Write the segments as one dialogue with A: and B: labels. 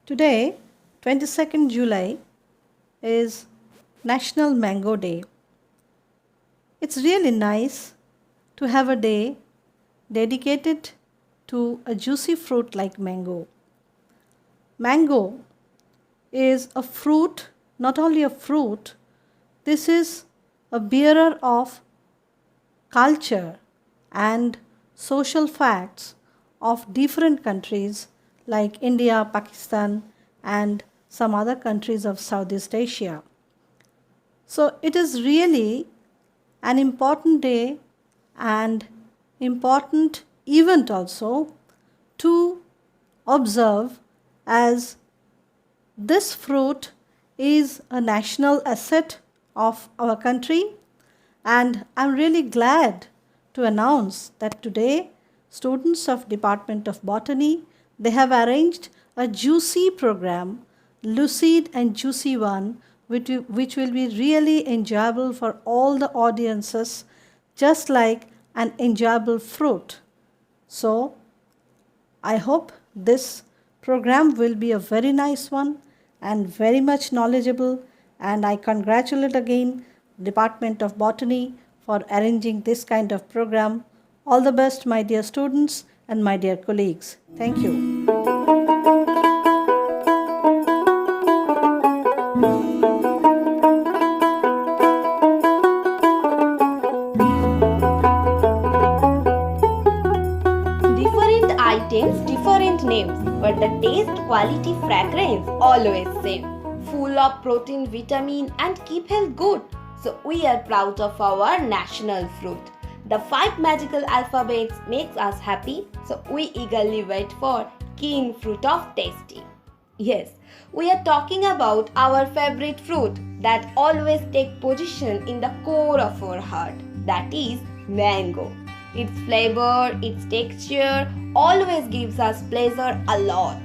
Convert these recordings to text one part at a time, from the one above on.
A: Today, 22nd July, is National Mango Day. It's really nice to have a day dedicated to a juicy fruit like mango. Mango is a fruit, not only a fruit, this is a bearer of culture and social facts of different countries like India, Pakistan, and some other countries of Southeast Asia. So it is really an important day and important event also to observe, as this fruit is a national asset of our country, and I'm really glad to announce that today students of Department of Botany, they have arranged a juicy program, lucid and juicy one, which will be really enjoyable for all the audiences, just like an enjoyable fruit. So I hope this program will be a very nice one and very much knowledgeable, and I congratulate again Department of Botany for arranging this kind of program. All the best, my dear students and my dear colleagues. Thank you.
B: Different items, different names, but the taste, quality, fragrance always same. Full of protein, vitamin, and keep health good. So we are proud of our national fruit. The 5 magical alphabets makes us happy, so we eagerly wait for king fruit of tasty. Yes, we are talking about our favorite fruit that always take position in the core of our heart. That is mango. Its flavor, its texture always gives us pleasure a lot.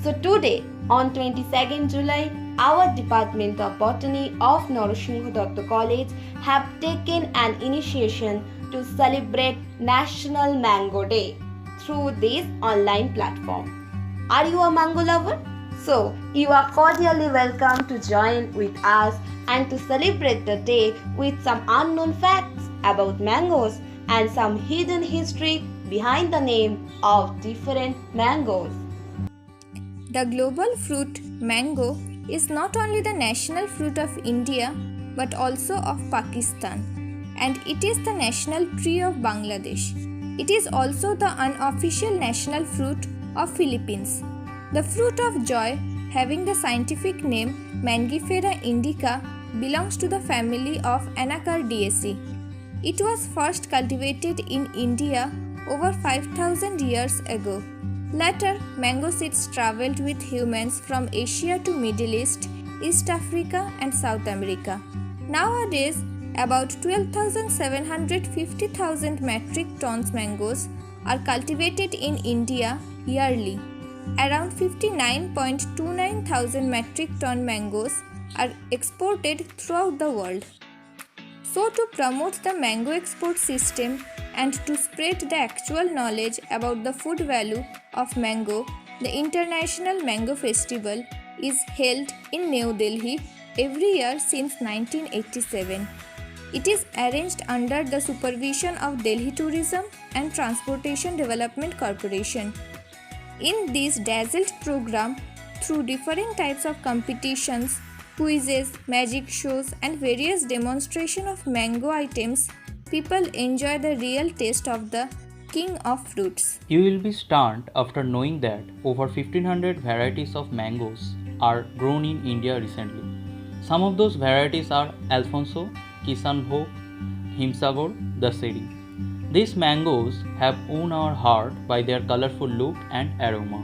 B: So today, on 22nd July, our Department of Botany of Narasingho Datta College have taken an initiation to celebrate National Mango Day through this online platform. Are you a mango lover? So, you are cordially welcome to join with us and to celebrate the day with some unknown facts about mangoes and some hidden history behind the name of different mangoes.
C: The global fruit mango is not only the national fruit of India but also of Pakistan, and it is the national tree of Bangladesh. It is also the unofficial national fruit of Philippines. The fruit of joy, having the scientific name Mangifera indica, belongs to the family of Anacardiaceae. It was first cultivated in India over 5,000 years ago. Later, mango seeds traveled with humans from Asia to Middle East, East Africa and South America. Nowadays, about 12,750,000 metric tons mangoes are cultivated in India yearly. Around 59.29 thousand metric ton mangoes are exported throughout the world. So, to promote the mango export system and to spread the actual knowledge about the food value of mango, the International Mango Festival is held in New Delhi every year since 1987. It is arranged under the supervision of Delhi Tourism and Transportation Development Corporation. In this dazzled program, through different types of competitions, quizzes, magic shows and various demonstration of mango items, people enjoy the real taste of the king of fruits.
D: You will be stunned after knowing that over 1500 varieties of mangoes are grown in India recently. Some of those varieties are Alfonso, Kisanbhog, Himsagar, Daseri. These mangoes have won our heart by their colorful look and aroma.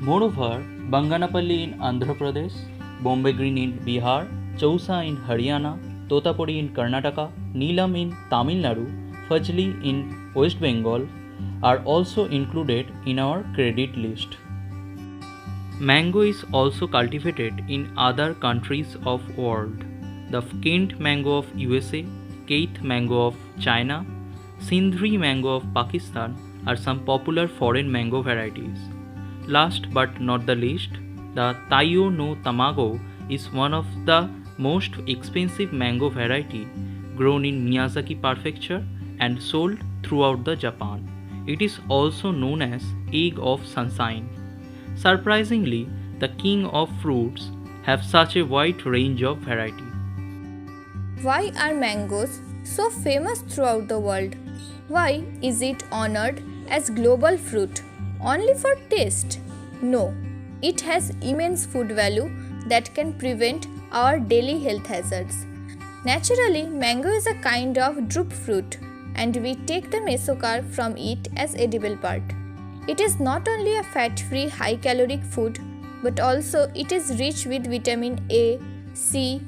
D: Moreover, Banganapalli in Andhra Pradesh, Bombay Green in Bihar, Chausa in Haryana, Totapuri in Karnataka, Neelam in Tamil Nadu, Fajli in West Bengal are also included in our credit list. Mango is also cultivated in other countries of world. The Kent mango of USA, Keith mango of China, Sindri mango of Pakistan are some popular foreign mango varieties. Last but not the least, the Taiyo no Tamago is one of the most expensive mango variety grown in Miyazaki Prefecture and sold throughout the Japan. It is also known as egg of sunshine. Surprisingly, the king of fruits have such a wide range of variety.
C: Why are mangoes so famous throughout the world? Why is it honored as global fruit only for taste? No, it has immense food value that can prevent our daily health hazards. Naturally, mango is a kind of drupe fruit and we take the mesocarp from it as edible part. It is not only a fat-free high-caloric food but also it is rich with vitamin A, C,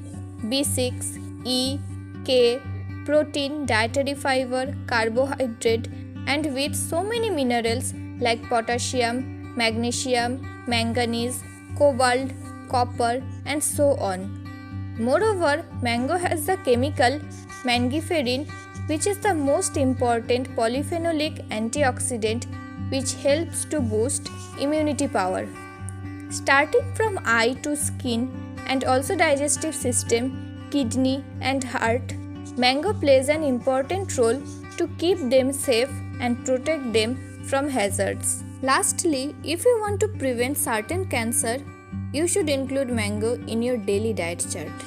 C: B6, E, K, protein, dietary fiber, carbohydrate and with so many minerals like potassium, magnesium, manganese, cobalt, copper and so on. Moreover, mango has the chemical mangiferin which is the most important polyphenolic antioxidant which helps to boost immunity power. Starting from eye to skin and also digestive system, kidney and heart, mango plays an important role to keep them safe and protect them from hazards. Lastly, if you want to prevent certain cancer, you should include mango in your daily diet chart.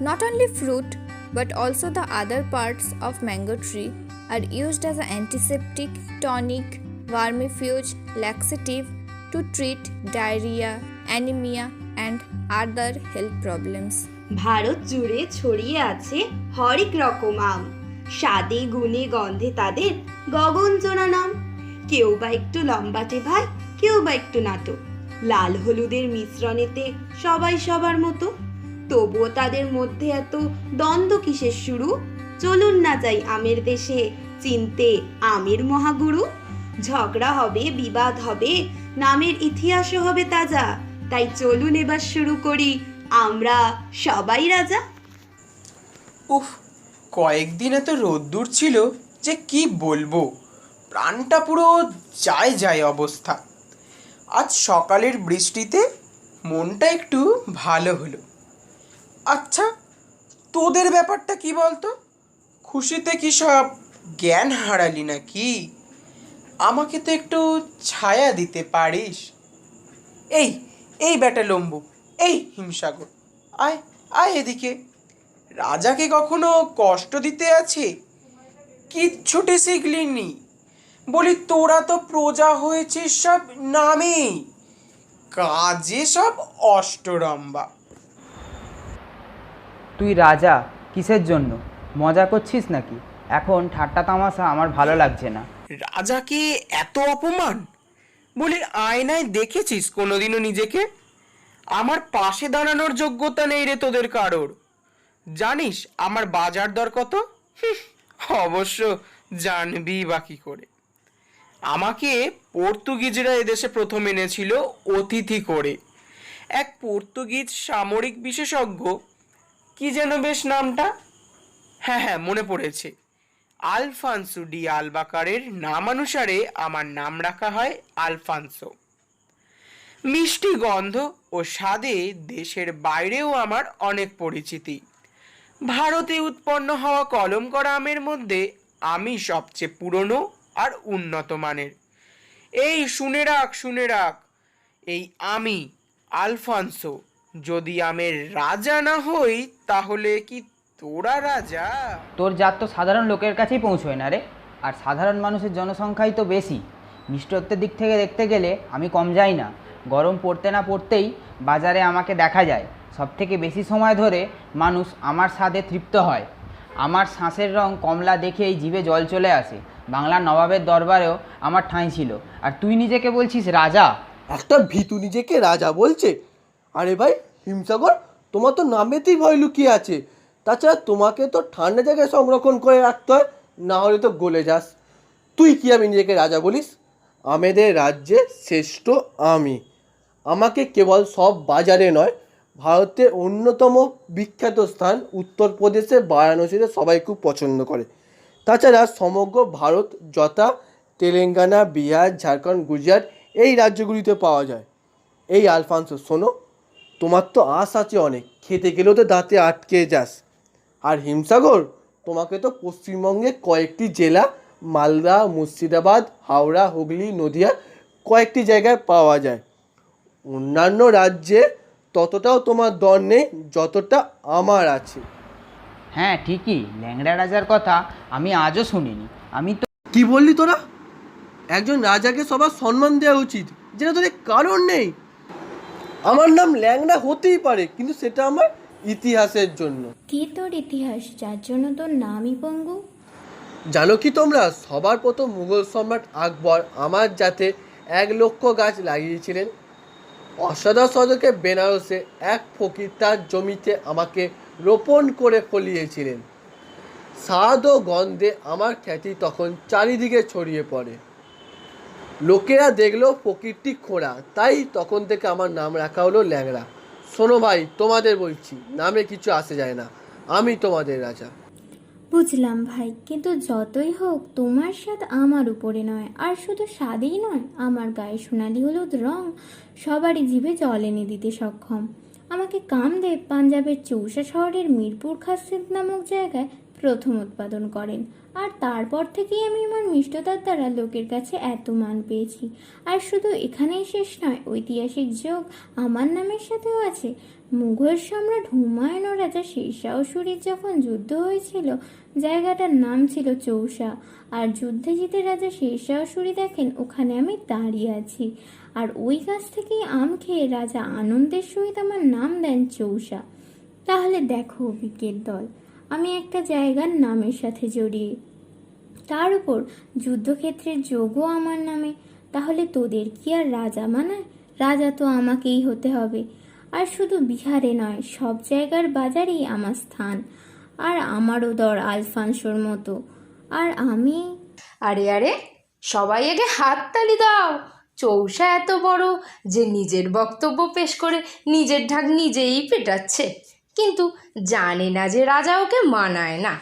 C: Not only fruit, but also the other parts of mango tree are used as an antiseptic, tonic, vermifuge, laxative to treat diarrhea, anemia and other health problems.
B: Bharat জুড়ে ছড়িয়ে আছে হরেক রকম আম, স্বাদে গুণে গন্ধে তাদের গগনজোড়া নাম। কেউ বা একটু লম্বাটে ভাই, কেউ বা একটু নাটো, লাল হলুদের মিশ্রণেতে সবাই সবার মতো। তবুও তাদের মধ্যে এত দ্বন্দ্ব কিসের শুরু? চলুন না যাই আমের দেশে, চিনতে আমের মহাগুরু। ঝগড়া হবে, বিবাদ হবে, নামের ইতিহাসও হবে তাজা। তাই চলুন এবার শুরু করি, আমরা সবাই রাজা।
E: উফ, কয়েকদিন এত রোদ্দুর ছিল যে কি বলবো, প্রাণটা পুরো যায় যায় অবস্থা। আজ সকালের বৃষ্টিতে মনটা একটু ভালো হলো। আচ্ছা, তোদের ব্যাপারটা কি বলতো? খুশিতে কি সব জ্ঞান হারালি নাকি? আমাকে তো একটু ছায়া দিতে পারিস? এই এই ব্যাটা লম্বু, এই হিমসাগর, আয় আয় এদিকে। রাজাকে কখনো কষ্ট দিতে আছে? কিচ্ছুটি শিখলিনি। বলি তোরা তো প্রজা হয়েছিস সব নামেই, কাজে সব অষ্টরম্বা।
F: তুই রাজা কিসের জন্য? মজা করছিস নাকি? এখন ঠাট্টা তামাশা আমার ভালো লাগছে না।
E: রাজাকে এত অপমান? বলি আয়নায় দেখেছিস কোনোদিনও নিজেকে? আমার পাশে দাঁড়ানোর যোগ্যতা নেই রে তোদের কারোর। জানিস আমার বাজার দর কত? অবশ্য জানবি বা কি করে। আমাকে পর্তুগিজরা এদেশে প্রথম এনেছিল অতিথি করে। এক পর্তুগিজ সামরিক বিশেষজ্ঞ, কি যেন বেশ নামটা, হ্যাঁ মনে পড়েছে, আলফান্সো ডি আলবাকারের নামানুসারে আমার নাম রাখা হয় আলফান্সো। মিষ্টি গন্ধ ও স্বাদে দেশের বাইরেও আমার অনেক পরিচিতি। ভারতে উৎপন্ন হওয়া কলম করা আমের মধ্যে আমি সবচেয়ে পুরনো আর উন্নত মানের। এই শুনে রাখ, এই আমি আলফান্সো যদি আমের রাজা না হই তাহলে কি তোরা রাজা?
F: তোর জাত তো সাধারণ লোকের কাছেই পৌঁছয় না রে, আর সাধারণ মানুষের জনসংখ্যাই তো বেশি। মিষ্টত্বের দিক থেকে দেখতে গেলে আমি কম যাই না। গরম পড়তে না পড়তেই বাজারে আমাকে দেখা যায়। সবথেকে বেশি সময় ধরে মানুষ আমার স্বাদে তৃপ্ত হয়। আমার শ্বাসের রং কমলা দেখেই জিভে জল চলে আসে। বাংলার নবাবের দরবারেও আমার ঠাঁই ছিল, আর তুই নিজেকে বলছিস রাজা?
G: একটা ভীতু নিজেকে রাজা বলছে? আরে ভাই হিমসাগর, তোমার তো নামেতেই ভয় লুকিয়ে আছে। তাছাড়া তোমাকে তো ঠান্ডা জায়গায় সংরক্ষণ করে রাখতে হয়, না হলে তো গলে যাস। তুই কি আমি নিজেকে রাজা বলিস? আমাদের রাজ্যে শ্রেষ্ঠ আমি। আমাকে কেবল সব বাজারে নয়, ভারতের অন্যতম বিখ্যাত স্থান উত্তরপ্রদেশে বারাণসীতে সবাই খুব পছন্দ করে। তাছাড়া সমগ্র ভারত যথা তেলেঙ্গানা, বিহার, ঝাড়খণ্ড, গুজরাট এই রাজ্যগুলিতে পাওয়া যায়। এই আলফান্সো শোনো, তোমার তো আশ আছে অনেক, খেতে গেলেও তো দাঁতে আটকে যাস। আর হিমসাগর, তোমাকে তো পশ্চিমবঙ্গে কয়েকটি জেলা মালদা, মুর্শিদাবাদ, হাওড়া, হুগলি, নদিয়া কয়েকটি জায়গায় পাওয়া যায়। অন্যান্য রাজ্যে ততটাও তোমার দর নেই যতটা আমার আছে।
F: হ্যাঁ ঠিকই, ল্যাংড়া রাজার কথা আমি আজও শুনিনি। আমি তো
G: কি বললি তোরা? একজন রাজাকে সবার সম্মান দেওয়া উচিত, যেটা তোদের কারণ নেই। আমার নাম ল্যাংড়া হতেই পারে, কিন্তু সেটা আমার ইতিহাসের জন্য।
H: কি তোর ইতিহাস যার জন্য তোর নামই পঙ্গু?
G: জানো কি তোমরা, সবার প্রথম মুঘল সম্রাট আকবর আমার যাতে 1,00,000 গাছ লাগিয়েছিলেন। অষ্টাদশ শতকে বেনারসে এক ফকির তার জমিতে আমাকে রোপণ করে ফলিয়েছিলেন। স্বাদ ও গন্ধে আমার খ্যাতি তখন চারিদিকে ছড়িয়ে পড়ে। লোকেরা দেখলো ফকিরটি খোঁড়া, তাই তখন থেকে আমার নাম রাখা হলো ল্যাংড়া। শোনো ভাই, তোমাদের বলছি, নামে কিছু আসে যায় না, আমি তোমাদের রাজা।
H: বুঝলাম ভাই, কিন্তু যতই হোক তোমার স্বাদ আমার উপরে নয়। আর শুধু স্বাদেই নয়, আমার গায়ে সোনালি হলুদ রং সবারই জিভে জল এনে দিতে সক্ষম। আমাকে কামদেব পাঞ্জাবের চৌসা শহরের মিরপুর খাসিদ নামক জায়গায় প্রথম উৎপাদন করেন। আর তারপর থেকেই আমি আমার মিষ্টতার দ্বারা লোকের কাছে এত মান পেয়েছি। আর শুধু এখানেই শেষ নয়, ঐতিহাসিক যোগ আমার নামের সাথেও আছে। মুঘল সম্রাট হুমায়ুন ও রাজা শেরশাহ সূরির যখন যুদ্ধ হয়েছিল, জায়গাটার নাম ছিল চৌসা। আর যুদ্ধে জিতে রাজা শেরশাহ সূরি দেখেন ওখানে আমি দাঁড়িয়ে আছি, আর ওই গাছ থেকেই আম খেয়ে রাজা আনন্দের সহিত আমার নাম দেন চৌসা। তাহলে দেখো অভিজ্ঞের দল, আমি একটা জায়গার নামের সাথে জড়িয়ে, তার উপর যুদ্ধক্ষেত্রের যোগও আমার নামে। তাহলে তোদের কি আর রাজা মানায়? রাজা তো আমাকেই হতে হবে। আর শুধু বিহারে নয়, সব জায়গার বাজারেই আমার স্থান। আর আমারও দর আলফানসোর মতো। আর আমি
I: আরে আরে, সবাই আগে হাততালি দাও। চৌসা এত বড় যে নিজের বক্তব্য পেশ করে নিজের ঢাক নিজেই পেটাচ্ছে, কিন্তু জানে না যে রাজা ওকে মানায় না।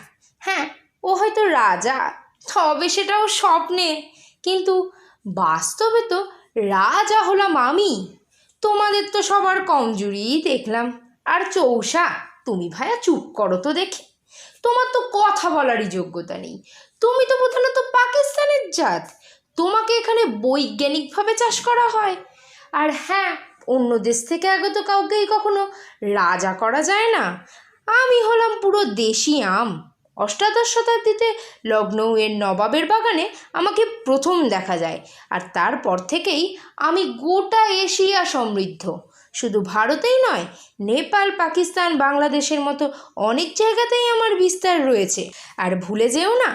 I: হ্যাঁ, ও হয়তো রাজা, তবে সেটাও স্বপ্নে, কিন্তু বাস্তবে তো রাজা হলাম আমি। তোমাদের তো সবার কমজোরিই দেখলাম। আর চৌসা, তুমি ভাইয়া চুপ করো তো দেখি, তোমার তো কথা বলারই যোগ্যতা নেই। তুমি তো প্রধানত পাকিস্তানের জাত, তোমাকে এখানে বৈজ্ঞানিকভাবে চাষ করা হয়। আর হ্যাঁ, অন্য দেশ থেকে আগত কাউকেই কখনো রাজা করা যায় না। আমি হলাম পুরো দেশি আম। অষ্টাদশ শতাব্দীতে লখনৌয়ের নবাবের বাগানে আমাকে প্রথম দেখা যায়, আর তারপর থেকেই আমি গোটা এশিয়া সমৃদ্ধ। শুধু ভারতেই নয়, নেপাল, পাকিস্তান, বাংলাদেশের মতো অনেক জায়গাতেই আমার বিস্তার রয়েছে। আর ভুলে যেও না,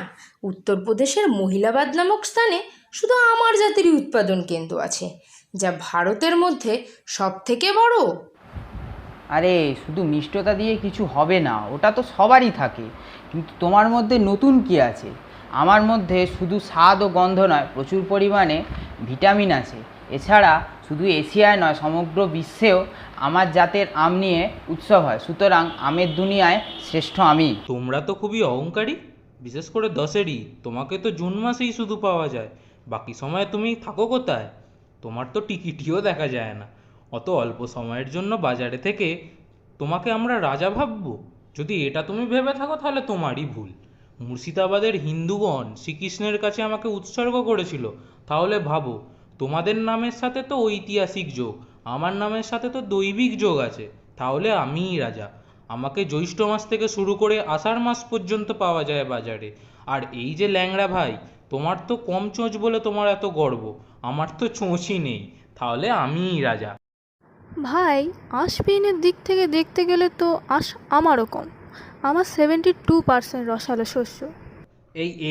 I: উত্তরপ্রদেশের মহিলাবাদ নামক স্থানে শুধু আমার জাতিরই উৎপাদন কেন্দ্র আছে, যা ভারতের মধ্যে সব থেকে বড়।
F: আরে শুধু মিষ্টতা দিয়ে কিছু হবে না, ওটা তো সবারই থাকে। কিন্তু তোমার মধ্যে নতুন কি আছে? আমার মধ্যে শুধু স্বাদ ও গন্ধ নয়, প্রচুর পরিমাণে ভিটামিন আছে। এছাড়া শুধু এশিয়ায় নয়, সমগ্র বিশ্বেও আমার জাতের আম নিয়ে উৎসব হয়। সুতরাং আমের দুনিয়ায় শ্রেষ্ঠ আমি।
D: তোমরা তো খুবই অহংকারী, বিশেষ করে 10-এরই। তোমাকে তো জুন মাসেই শুধু পাওয়া যায়, বাকি সময় তুমি থাকো কোথায়? তোমার তো টিকিটিও দেখা যায় না। অত অল্প সময়ের জন্য বাজারে থেকে তোমাকে আমরা রাজা ভাববো? যদি এটা তুমি ভেবে থাকো তাহলে তোমারই ভুল। মুর্শিদাবাদের হিন্দুগণ শ্রীকৃষ্ণের কাছে আমাকে উৎসর্গ করেছিল, তাহলে ভাবো, তোমাদের নামের সাথে তো ঐতিহাসিক যোগ, আমার নামের সাথে তো দৈবিক যোগ আছে। তাহলে আমিই রাজা। আমাকে জ্যৈষ্ঠ মাস থেকে শুরু করে আষাঢ় মাস পর্যন্ত পাওয়া যায় বাজারে। আর এই যে ল্যাংড়া ভাই, তোমার তো কম চোঁচ বলে তোমার এত গর্ব, আমার তো চোঁচই নেই, তাহলে আমিই রাজা।
J: ভাই, আঁশবিহীনের দিক থেকে দেখতে গেলে তো আঁশ আমারও কম। আমার 72% রসালো শস্য।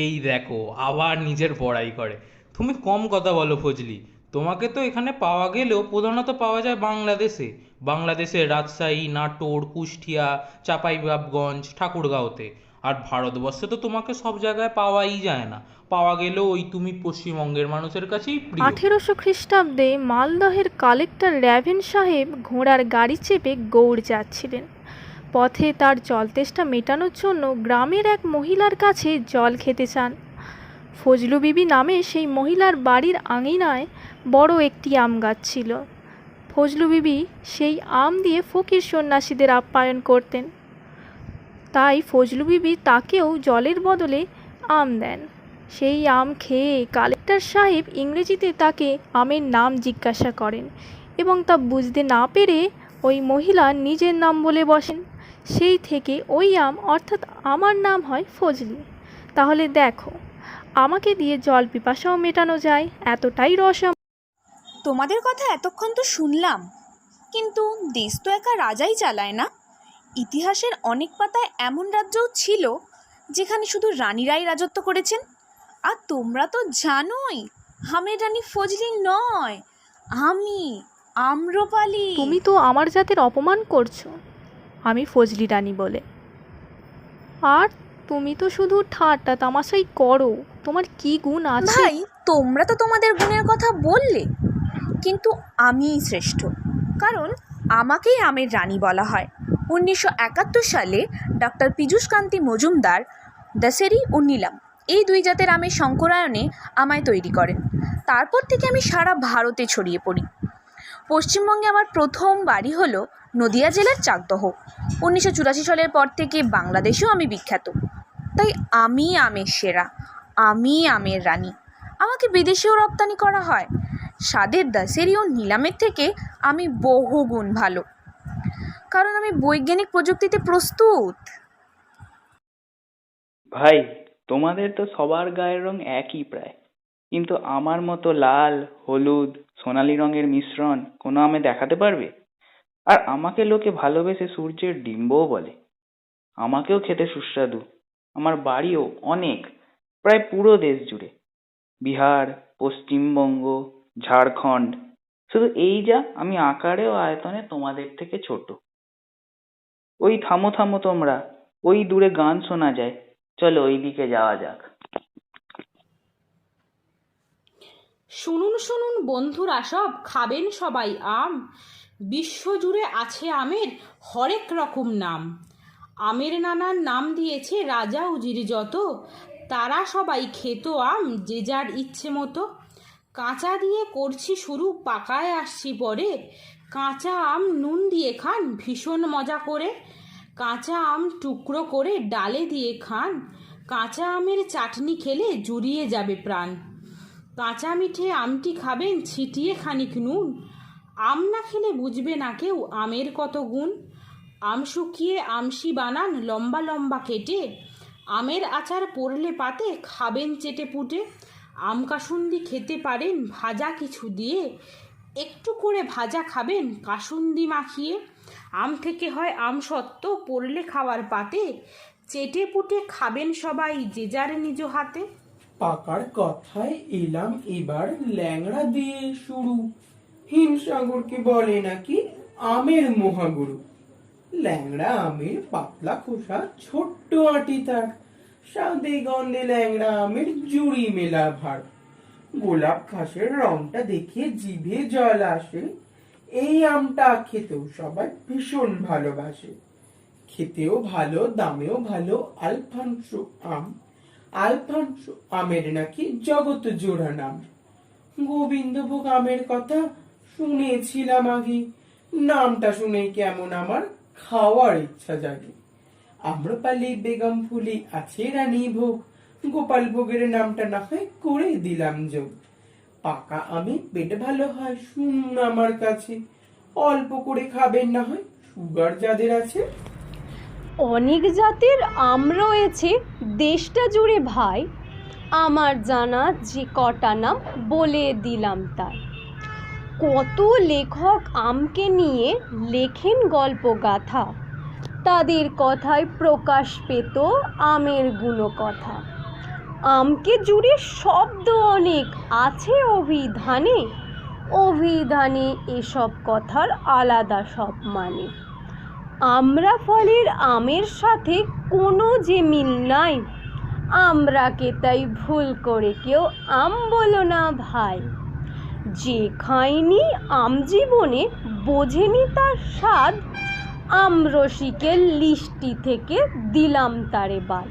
D: এই দেখো, আবার নিজের বড়াই করে। তুমি কম কথা বলো ফজলি। তোমাকে তো এখানে পাওয়া গেলেও প্রধানত পাওয়া যায় বাংলাদেশের রাজশাহী, নাটোর, কুষ্টিয়া, চাঁপাইনবাবগঞ্জ, ঠাকুরগাঁওতে। আর ভারতবর্ষে তো তোমাকে সব জায়গায় পাওয়াই যায় না। পাওয়া গেলেও ওই তুমি পশ্চিমবঙ্গের মানুষের কাছেই প্রিয়।
J: 1800 খ্রিস্টাব্দে মালদহের কালেক্টর র্যাভেন সাহেব ঘোড়ার গাড়ি চেপে গৌড় যাচ্ছিলেন। পথে তার জলতেষ্টা মেটানোর জন্য গ্রামের এক মহিলার কাছে জল খেতে চান। ফজলু বিবি নামে সেই মহিলার বাড়ির আঙিনায় বড় একটি আম গাছ ছিল। ফজলু বিবি সেই আম দিয়ে ফকির সন্ন্যাসীদের আপ্যায়ন করতেন। তাই ফজলু বিবি তাকেও জলের বদলে আম দেন। সেই আম খেয়ে কালেক্টর সাহেব ইংরেজিতে তাকে আমের নাম জিজ্ঞাসা করেন এবং তা বুঝতে না পেরে ওই মহিলা নিজের নাম বলে বসেন। সেই থেকে ওই আম অর্থাৎ আমার নাম হয় ফজলি। তাহলে দেখো, আমাকে দিয়ে জল পিপাসাও মেটানো যায়, এতটাই রস
K: তোমাদের কথা এতক্ষণ তো শুনলাম, কিন্তু দেশ তো একা রাজাই চালায় না। ইতিহাসের অনেক পাতায় এমন রাজ্যও ছিল যেখানে শুধু রানীরাই রাজত্ব করেছেন। আর তোমরা তো জানোই আমের রানী ফজলি নয়, আমি আম্রপালি।
J: তুমি তো আমার জাতের অপমান করছো আমি ফজলি রানী বলে। আর তুমি তো শুধু ঠাট্টা তামাশাই করো, তোমার কি গুণ আছে?
K: ভাই, তোমরা তো তোমাদের গুণের কথা বললে, কিন্তু আমিই শ্রেষ্ঠ, কারণ আমাকেই আমের রানী বলা হয়। 1971 সালে ডক্টর পীযূষকান্তি মজুমদার দশেরি ও নীলাম এই দুই জাতের আমের সংকরায়নে আমায় তৈরি করেন। তারপর থেকে আমি সারা ভারতে ছড়িয়ে পড়ি। পশ্চিমবঙ্গে আমার প্রথম বাড়ি হলো নদিয়া জেলার চাকদহ। 1984 সালের পর থেকে বাংলাদেশেও আমি বিখ্যাত। তাই আমি আমের সেরা, আমি আমের রানী। আমাকে বিদেশেও রপ্তানি করা হয়। স্বাদের দশেরি ও নীলামের থেকে আমি বহুগুণ ভালো, কারণ আমি বৈজ্ঞানিক প্রযুক্তিতে প্রস্তুত।
L: ভাই, তোমাদের তো সবার গায়ের রং একই প্রায়, কিন্তু আমার মতো লাল, হলুদ, সোনালী রঙের মিশ্রণ কোনো আমে দেখাতে পারবে? আর আমাকে লোকে ভালোবেসে সূর্যের ডিম্বও বলে। আমাকেও খেতে সুস্বাদু। আমার বাড়িও অনেক, প্রায় পুরো দেশ জুড়ে। বিহার, পশ্চিমবঙ্গ, ঝাড়খণ্ড। শুধু এই যা, আমি আকারে ও আয়তনে তোমাদের থেকে ছোট। ওই থামো থামো তোমরা, ওই দূরে গান শোনা যায়, চলো ওই দিকে যাওয়া যাক।
M: শুনুন শুনুন বন্ধুরা সব, খাবেন সবাই আম। বিশ্বজুড়ে আছে আমের হরেক রকম নাম। আমের নানান নাম দিয়েছে রাজা উজির যত, তারা সবাই খেত আম যে যার ইচ্ছে মতো। কাঁচা দিয়ে করছি শুরু, পাকায় আসছি পরে। কাঁচা আম নুন দিয়ে খান ভীষণ মজা করে। কাঁচা আম টুকরো করে ডালে দিয়ে খান, কাঁচা আমের চাটনি খেলে জুড়িয়ে যাবে প্রাণ। কাঁচা মিঠে আমটি খাবেন ছিটিয়ে খানিক নুন, আম না খেলে বুঝবে না কেউ আমের কত গুণ। আম শুকিয়ে আমশি বানান লম্বা লম্বা কেটে, আমের আচার পড়লে পাতে খাবেন চেটে পুটে। আম কাসুন্দি খেতে পারেন ভাজা কিছু দিয়ে, একটু করে ভাজা খাবেন কাসুন্দি মাখিয়ে। আম থেকে হয় আমসত্ত্ব পড়লে খাওয়ার পাতে, চেটে পুটে খাবেন সবাই যে যার নিজ হাতে।
E: পাকার কথায় এলাম এবার ল্যাংড়া দিয়ে শুরু। হিমসাগরকে বলে নাকি আমের মহাগুরু। ল্যাংড়া আমের পাতলা খোসা, ছোট্ট আঁটি তার, স্বাদে গন্ধে ল্যাংড়া আমের জুড়ি মেলা ভার। গোলাপ ঘাসের রংটা দেখে জিভে জল আসে, এই আমটা খেতেও সবাই ভীষণ ভালোবাসে। খেতেও ভালো, দামেও ভালো আলফানসো আম। আলফানসো আমের নাকি জগৎ জোড়া নাম। গোবিন্দভোগ আমের কথা শুনেছিলাম আগে, নামটা শুনেই কেমন আমার খাওয়ার ইচ্ছা জাগে। আম্রপালি, বেগম ফুলি, আছে রানী ভোগ, গোপাল ভোগের নামটা না হয় করে দিলাম যোগ। পাকা আমে পেট ভালো হয় শুনুন আমার কাছে, অল্প করে খাবেন না হয় সুগার যাদের আছে।
N: অনেক জাতের আম রয়েছে দেশটা জুড়ে ভাই, আমার জানা যে কটা নাম বলে দিলাম তাই। কত লেখক আমকে নিয়ে লেখেন গল্প গাথা, তাদের কথায় প্রকাশ পেত আমের গুণকথা। আমকে জুড়ে শব্দ অনেক আছে অভিধানে, অভিধানে এসব কথার আলাদা সব মানে। আমরা ফলের আমের সাথে কোনো যে মিল নাই, আমরাকে তাই ভুল করে কেউ আম বলো না ভাই। যে খায়নি আম জীবনে বোঝেনি তার স্বাদ, আমরসিকের লিস্টি থেকে দিলাম তারে বাদ।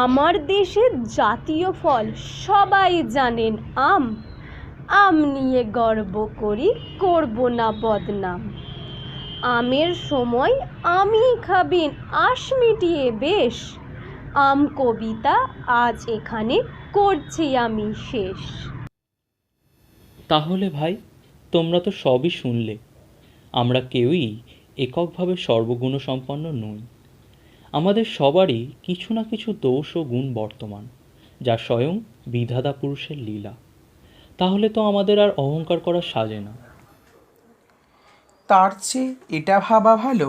N: আমার দেশের জাতীয় ফল সবাই জানেন আম, আম নিয়ে গর্ব করি, করব না বদনাম। আমের সময় আমি খাবেন আশ মিটিয়ে বেশ। আম কবিতা আজ এখানে করছি আমি শেষ।
D: তাহলে ভাই, তোমরা তো সবই শুনলে। আমরা কেউই এককভাবে সর্বগুণসম্পন্ন নই। আমাদের সবারই কিছু না কিছু দোষ ও গুণ বর্তমান, যা স্বয়ং বিধাতা পুরুষের লীলা। তাহলে তো আমাদের আর অহংকার করা সাজে না।
E: তার চেয়ে এটা ভাবা ভালো,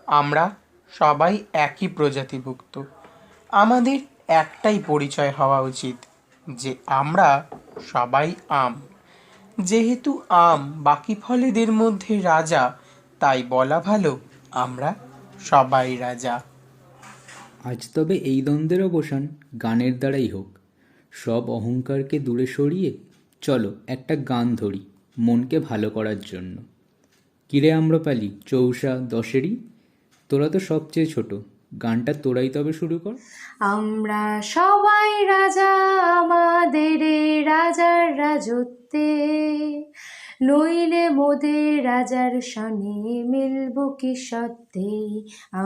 E: আমরা সবাই একই প্রজাতিভুক্ত। আমাদের একটাই পরিচয় হওয়া উচিত, যে আমরা সবাই আম। যেহেতু আম বাকি ফলেদের মধ্যে রাজা, তাই বলা ভালো আমরা সবাই রাজা।
O: আজ তবে এই দ্বন্দ্বের অবসান গানের দ্বারাই হোক। সব অহংকারকে দূরে সরিয়ে চলো একটা গান ধরি মনকে ভালো করার জন্য। কিরে আম্রপালি, চৌষা দশেরই, তোরা তো সবচেয়ে ছোট, গানটা তোরাই তবে শুরু কর।
I: আমরা সবাই রাজা আমাদের এই রাজার রাজত্বে, নইলে মোদের রাজার সনে মিলব কি সত্যে।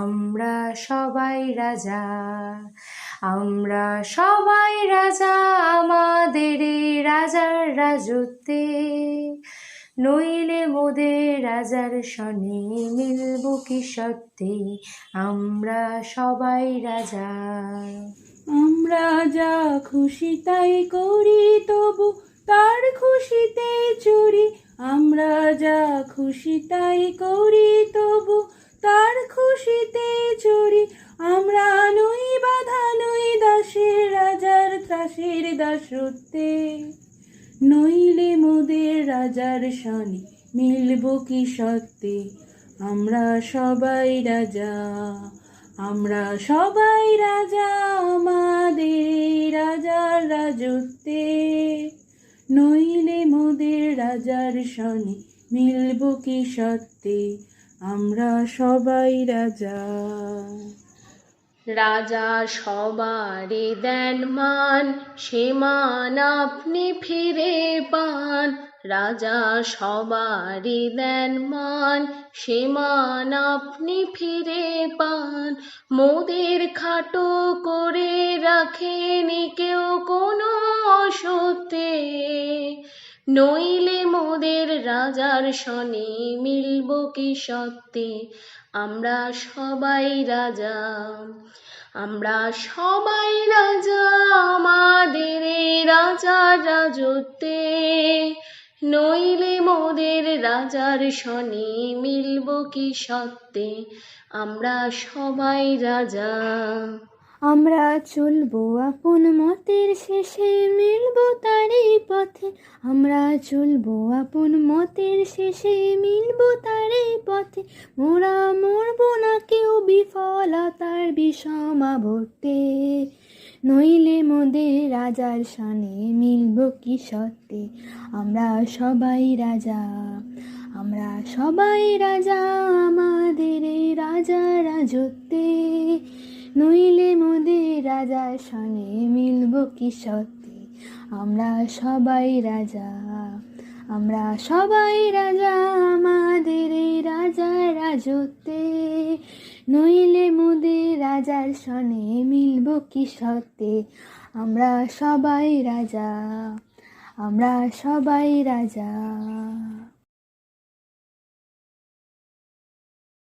I: আমরা সবাই রাজা, আমরা সবাই রাজা আমাদের এই রাজার রাজত্বে, নইলে মোদের রাজার সনে মিলব কি সত্যে। আমরা সবাই রাজা।
P: আমরা যা খুশি তাই করি, তবু তার খুশিতে চুরি। আমরা যা খুশি তাই করি, তবু তার খুশিতে চুরি। আমরা নই বাধা, নই দাসের রাজার ত্রাসের দাসত্বে, নইলে মোদের রাজার সনে মিলব কি সত্যে। আমরা সবাই রাজা, আমরা সবাই রাজা আমাদের রাজার রাজত্বে, নইলে মোদের রাজার সনে মিলব কি সত্যে। আমরা সবাই রাজা।
I: রাজা সবারই দেন মান, সে মান আপনি ফিরে পান। রাজা সবারই দেন মান, সে মান আপনি ফিরে পান। মোদের খাটো করে রাখেনি কেউ কোনো অসত্যে, নইলে মোদের রাজার সনে মিলব কি সত্যে। আমরা সবাই রাজা, আমরা সবাই রাজা আমাদের এই রাজার রাজত্বে, নইলে মোদের রাজার সনে মিলব কি সত্যে। আমরা সবাই রাজা।
H: আমরা চলবো আপন মতের শেষে মিলবো তারই পথে। আমরা চলবো আপন মতের শেষে মিলবো তারই পথে। মোরা মরবো না কেউ বিফলতার বিষমাবর্তে, নইলে মোদের রাজার সনে মিলব কি সত্যে। আমরা সবাই রাজা, আমরা সবাই রাজা আমাদের এই রাজার রাজত্বে, নইলে মোদের রাজার সনে মিলব কি সত্যে। আমরা সবাই রাজা, আমরা সবাই রাজা আমাদের এই রাজার রাজত্বে, নইলে মোদের রাজার সনে মিলব কি সত্যে। আমরা সবাই রাজা, আমরা সবাই রাজা।